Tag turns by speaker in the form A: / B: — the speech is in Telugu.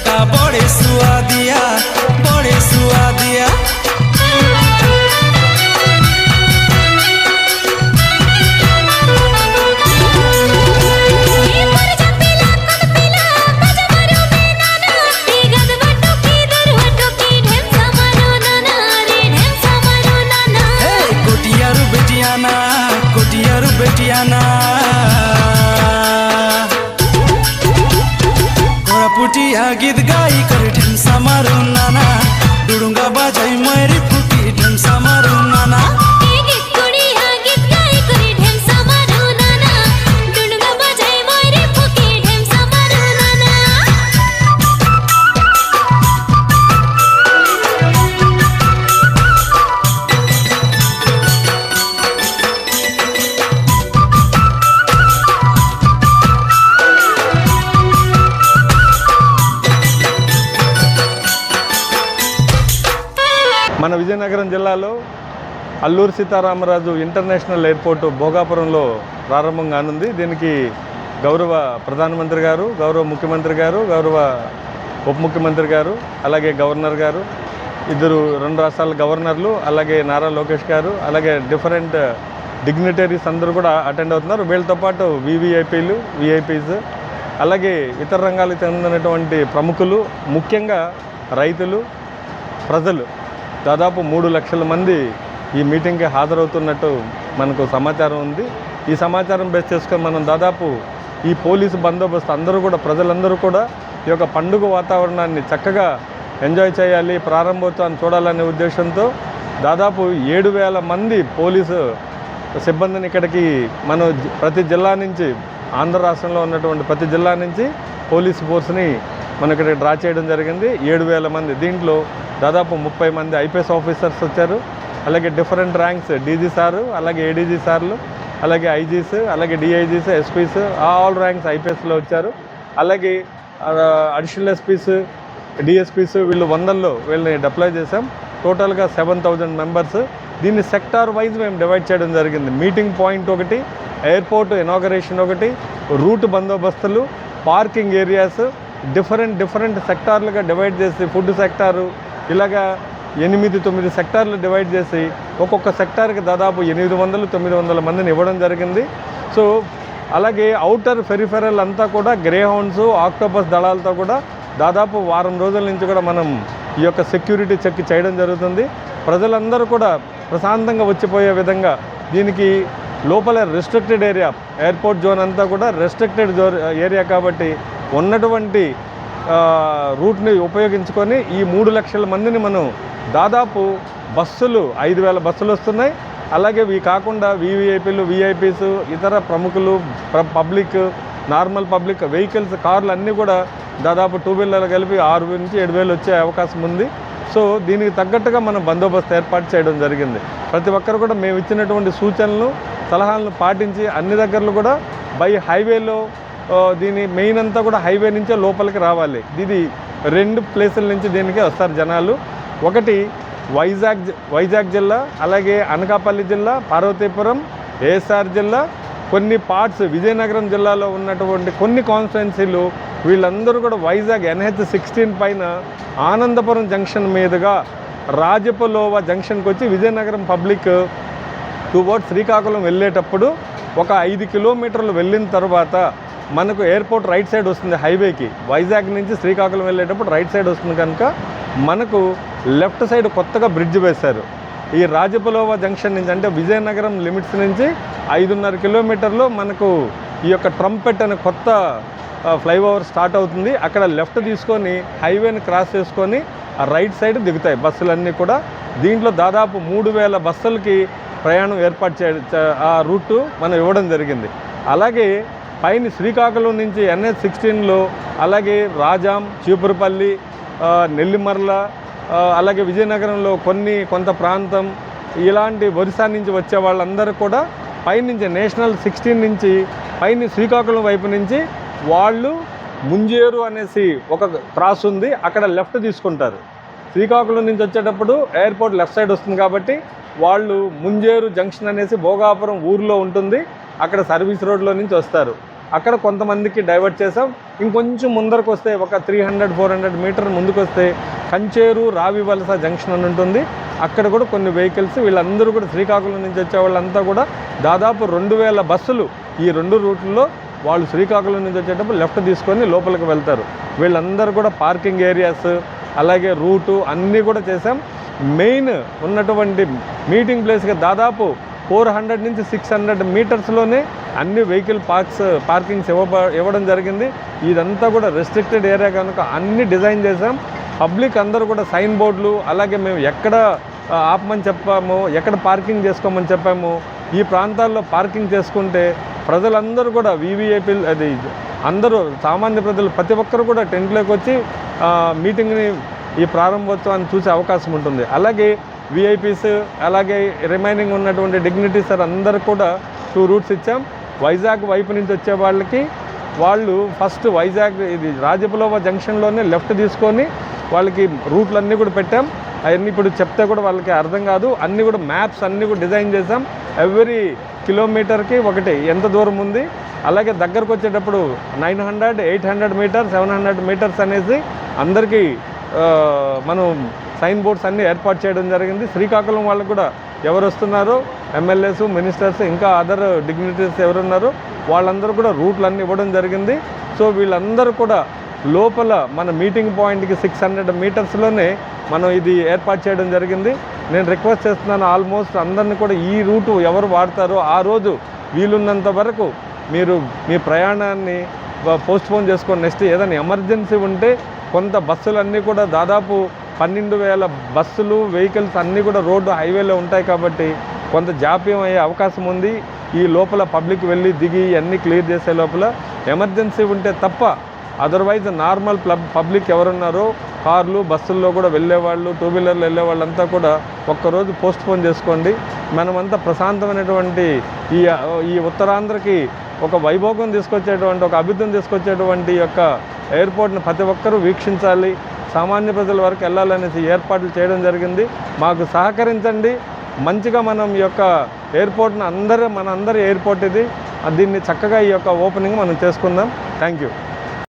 A: का बड़े सुआदिया बड़े सुआदिया बेटियाना गोरा पुटिया गीत गाई कर ढेमसा मारू नाना डुडुंगा बाजाई मेरी फुटी ढेमसा मारू नाना
B: మన విజయనగరం జిల్లాలో అల్లూరి సీతారామరాజు ఇంటర్నేషనల్ ఎయిర్పోర్టు భోగాపురంలో ప్రారంభం కానుంది. దీనికి గౌరవ ప్రధానమంత్రి గారు, గౌరవ ముఖ్యమంత్రి గారు, గౌరవ ఉప ముఖ్యమంత్రి గారు, అలాగే గవర్నర్ గారు, ఇద్దరు 2 రాష్ట్రాల గవర్నర్లు, అలాగే నారా లోకేష్ గారు, అలాగే డిఫరెంట్ డిగ్నిటరీస్ అందరూ కూడా అటెండ్ అవుతున్నారు. వీళ్ళతో పాటు వివిఐపీలు, విఐపీస్, అలాగే ఇతర రంగాలకు చెందినటువంటి ప్రముఖులు, ముఖ్యంగా రైతులు, ప్రజలు దాదాపు 3 లక్షల మంది ఈ మీటింగ్కి హాజరవుతున్నట్టు మనకు సమాచారం ఉంది. ఈ సమాచారం బేస్ చేసుకొని మనం దాదాపు ఈ పోలీసు బందోబస్తు అందరూ కూడా ప్రజలందరూ కూడా ఈ యొక్క పండుగ వాతావరణాన్ని చక్కగా ఎంజాయ్ చేయాలి, ప్రారంభోత్సవాన్ని చూడాలనే ఉద్దేశంతో దాదాపు 7,000 మంది పోలీసు సిబ్బందిని ఇక్కడికి మనం ప్రతి జిల్లా నుంచి, ఆంధ్ర రాష్ట్రంలో ఉన్నటువంటి ప్రతి జిల్లా నుంచి పోలీస్ ఫోర్స్ని మనం ఇక్కడ డ్రా చేయడం జరిగింది. 7,000 మంది. దీంట్లో దాదాపు 30 మంది ఐపీఎస్ ఆఫీసర్స్ వచ్చారు, అలాగే డిఫరెంట్ ర్యాంక్స్ డీజీ సారు, అలాగే ఏడీజీ సార్లు, అలాగే ఐజీస్, అలాగే డిఐజీస్, ఎస్పీస్, ఆల్ ర్యాంక్స్ ఐపీఎస్లో వచ్చారు. అలాగే అడిషనల్ ఎస్పీస్, డిఎస్పీస్ వీళ్ళు 100లో వీళ్ళని డిప్లాయ్ చేసాం. టోటల్గా 7,000 మెంబర్స్. దీన్ని సెక్టార్ వైజ్ మేము డివైడ్ చేయడం జరిగింది. మీటింగ్ పాయింట్ ఒకటి, ఎయిర్పోర్ట్ ఇనాగరేషన్ ఒకటి, రూట్ బందోబస్తులు, పార్కింగ్ ఏరియాస్, డిఫరెంట్ సెక్టార్లుగా డివైడ్ చేసి, ఫుడ్ సెక్టారు, ఇలాగా 8-9 సెక్టార్లు డివైడ్ చేసి ఒక్కొక్క సెక్టార్కి దాదాపు 800-900 మందిని ఇవ్వడం జరిగింది. సో అలాగే ఔటర్ పెరిఫెరల్ అంతా కూడా గ్రే హౌండ్స్, ఆక్టోపస్ దళాలతో కూడా దాదాపు వారం రోజుల నుంచి కూడా మనం ఈ యొక్క సెక్యూరిటీ చెక్ చేయడం జరుగుతుంది. ప్రజలందరూ కూడా ప్రశాంతంగా వచ్చిపోయే విధంగా దీనికి లోపల రెస్ట్రిక్టెడ్ ఏరియా, ఎయిర్పోర్ట్ జోన్ అంతా కూడా రెస్ట్రిక్టెడ్ ఏరియా కాబట్టి ఉన్నటువంటి రూట్ని ఉపయోగించుకొని ఈ 3 లక్షల మందిని మనం దాదాపు బస్సులు 5,000 బస్సులు వస్తున్నాయి. అలాగే ఇవి కాకుండా వివిఐపీలు, విఐపీస్, ఇతర ప్రముఖులు, పబ్లిక్, నార్మల్ పబ్లిక్ వెహికల్స్, కార్లు అన్నీ కూడా దాదాపు 2 వీలర్లు కలిపి 6,000 నుంచి 7,000 వచ్చే అవకాశం ఉంది. సో దీనికి తగ్గట్టుగా మనం బందోబస్తు ఏర్పాటు చేయడం జరిగింది. ప్రతి ఒక్కరు కూడా మేము ఇచ్చినటువంటి సూచనలు, సలహాలను పాటించి అన్ని దగ్గరలు కూడా బై హైవేలో దీని మెయిన్ అంతా కూడా హైవే నుంచే లోపలికి రావాలి. ఇది 2 ప్లేసుల నుంచి దీనికి వస్తారు జనాలు. ఒకటి వైజాగ్ జిల్లా, అలాగే అనకాపల్లి జిల్లా, పార్వతీపురం, ఏఎస్ఆర్ జిల్లా, కొన్ని పార్ట్స్ విజయనగరం జిల్లాలో ఉన్నటువంటి కొన్ని కాన్స్టిట్యున్సీలు వీళ్ళందరూ కూడా వైజాగ్ NH-16 పైన ఆనందపురం జంక్షన్ మీదుగా రాజపలోవ జంక్షన్కి వచ్చి విజయనగరం పబ్లిక్ టువర్డ్స్ శ్రీకాకుళం వెళ్ళేటప్పుడు ఒక 5 కిలోమీటర్లు వెళ్ళిన తర్వాత మనకు ఎయిర్పోర్ట్ రైట్ సైడ్ వస్తుంది. హైవేకి వైజాగ్ నుంచి శ్రీకాకుళం వెళ్ళేటప్పుడు రైట్ సైడ్ వస్తుంది కనుక మనకు లెఫ్ట్ సైడ్ కొత్తగా బ్రిడ్జ్ వేశారు. ఈ రాజపలోవ జంక్షన్ నుంచి, అంటే విజయనగరం లిమిట్స్ నుంచి 5.5 కిలోమీటర్లు మనకు ఈ యొక్క ట్రంపెట్ అనే కొత్త ఫ్లైఓవర్ స్టార్ట్ అవుతుంది. అక్కడ లెఫ్ట్ తీసుకొని హైవేని క్రాస్ చేసుకొని ఆ రైట్ సైడ్ దిగుతాయి బస్సులన్నీ కూడా. దీంట్లో దాదాపు 3,000 బస్సులకి ప్రయాణం ఏర్పాటు ఆ రూటు మనం ఇవ్వడం జరిగింది. అలాగే పైన శ్రీకాకుళం నుంచి NH-16లో, అలాగే రాజాం, చీపురుపల్లి, నెల్లిమర్ల, అలాగే విజయనగరంలో కొంత ప్రాంతం, ఇలాంటి ఒరిస్సా నుంచి వచ్చే వాళ్ళందరూ కూడా పైనుంచి నేషనల్ 16 నుంచి పైన శ్రీకాకుళం వైపు నుంచి వాళ్ళు ముంజేరు అనేసి ఒక క్రాస్ ఉంది, అక్కడ లెఫ్ట్ తీసుకుంటారు. శ్రీకాకుళం నుంచి వచ్చేటప్పుడు ఎయిర్పోర్ట్ లెఫ్ట్ సైడ్ వస్తుంది కాబట్టి వాళ్ళు ముంజేరు జంక్షన్ అనేసి భోగాపురం ఊరిలో ఉంటుంది, అక్కడ సర్వీస్ రోడ్లో నుంచి వస్తారు. అక్కడ కొంతమందికి డైవర్ట్ చేసాం. ఇంకొంచెం ముందరకు వస్తే ఒక 300-400 మీటర్ ముందుకు వస్తే కంచేరు రావివలస జంక్షన్ అని ఉంటుంది. అక్కడ కూడా కొన్ని వెహికల్స్ వీళ్ళందరూ కూడా శ్రీకాకుళం నుంచి వచ్చే వాళ్ళంతా కూడా దాదాపు 2000 బస్సులు ఈ 2 రూట్లలో వాళ్ళు శ్రీకాకుళం నుంచి వచ్చేటప్పుడు లెఫ్ట్ తీసుకొని లోపలికి వెళ్తారు. వీళ్ళందరూ కూడా పార్కింగ్ ఏరియాస్ అలాగే రూటు అన్నీ కూడా చేసాం. మెయిన్ ఉన్నటువంటి మీటింగ్ ప్లేస్కి దాదాపు 400 నుంచి 600 మీటర్స్లోనే అన్ని వెహికల్ పార్కింగ్స్ ఇవ్వడం జరిగింది. ఇదంతా కూడా రెస్ట్రిక్టెడ్ ఏరియా కనుక అన్ని డిజైన్ చేసాం. పబ్లిక్ అందరూ కూడా సైన్ బోర్డులు అలాగే మేము ఎక్కడ ఆపమని చెప్పాము, ఎక్కడ పార్కింగ్ చేసుకోమని చెప్పాము. ఈ ప్రాంతాల్లో పార్కింగ్ చేసుకుంటే ప్రజలందరూ కూడా వీవీఐపీలు అది అందరూ సామాన్య ప్రజలు ప్రతి ఒక్కరు కూడా టెంట్లోకి వచ్చి మీటింగ్ని ఈ ప్రారంభోత్సవాన్ని చూసే అవకాశం ఉంటుంది. అలాగే విఐపీస్ అలాగే రిమైనింగ్ ఉన్నటువంటి డిగ్నిటీస్ అందరూ కూడా 2 రూట్స్ ఇచ్చాం. వైజాగ్ వైపు నుంచి వచ్చే వాళ్ళకి వాళ్ళు ఫస్ట్ వైజాగ్ ఇది రాజపులోవ జంక్షన్లోనే లెఫ్ట్ తీసుకొని వాళ్ళకి రూట్లన్నీ కూడా పెట్టాం. అవన్నీ ఇప్పుడు చెప్తే కూడా వాళ్ళకి అర్థం కాదు. అన్నీ కూడా మ్యాప్స్ అన్నీ కూడా డిజైన్ చేసాం. ఎవ్రీ కిలోమీటర్కి ఒకటి ఎంత దూరం ఉంది. అలాగే దగ్గరకు వచ్చేటప్పుడు 900, 800 మీటర్స్, 700 మీటర్స్ అనేసి అందరికీ మనం సైన్ బోర్డ్స్ అన్నీ ఏర్పాటు చేయడం జరిగింది. శ్రీకాకుళం వాళ్ళకు కూడా ఎవరు వస్తున్నారో ఎమ్మెల్యేస్, మినిస్టర్స్ ఇంకా అదర్ డిగ్నిటీస్ ఎవరున్నారో వాళ్ళందరూ కూడా రూట్లు అన్నీ ఇవ్వడం జరిగింది. సో వీళ్ళందరూ కూడా లోపల మన మీటింగ్ పాయింట్కి 600 మీటర్స్లోనే మనం ఇది ఏర్పాటు చేయడం జరిగింది. నేను రిక్వెస్ట్ చేస్తున్నాను ఆల్మోస్ట్ అందరినీ కూడా ఈ రూటు ఎవరు వాడతారో ఆ రోజు వీలున్నంత వరకు మీరు మీ ప్రయాణాన్ని పోస్ట్పోన్ చేసుకొని నెక్స్ట్ ఏదైనా ఎమర్జెన్సీ ఉంటే కొంత బస్సులన్నీ కూడా దాదాపు 12,000 బస్సులు వెహికల్స్ అన్నీ కూడా రోడ్డు హైవేలో ఉంటాయి కాబట్టి కొంత జాప్యం అయ్యే అవకాశం ఉంది. ఈ లోపల పబ్లిక్ వెళ్ళి దిగి అన్నీ క్లియర్ చేసే లోపల ఎమర్జెన్సీ ఉంటే తప్ప అదర్వైజ్ నార్మల్ పబ్లిక్ ఎవరున్నారో కార్లు బస్సుల్లో కూడా వెళ్ళేవాళ్ళు, 2 వీలర్లు వెళ్ళేవాళ్ళంతా కూడా ఒక్కరోజు పోస్ట్పోన్ చేసుకోండి. మనమంతా ప్రశాంతమైనటువంటి ఈ ఉత్తరాంధ్రకి ఒక వైభోగం తీసుకొచ్చేటువంటి ఒక అభివృద్ధిని తీసుకొచ్చేటువంటి యొక్క ఎయిర్పోర్ట్ని ప్రతి ఒక్కరూ వీక్షించాలి, సామాన్య ప్రజల వరకు వెళ్ళాలనేసి ఏర్పాట్లు చేయడం జరిగింది. మాకు సహకరించండి. మంచిగా మనం ఈ యొక్క ఎయిర్పోర్ట్ని మన అందరి ఎయిర్పోర్ట్ ఇది. దీన్ని చక్కగా ఈ యొక్క ఓపెనింగ్ మనం చేసుకుందాం. Thank you.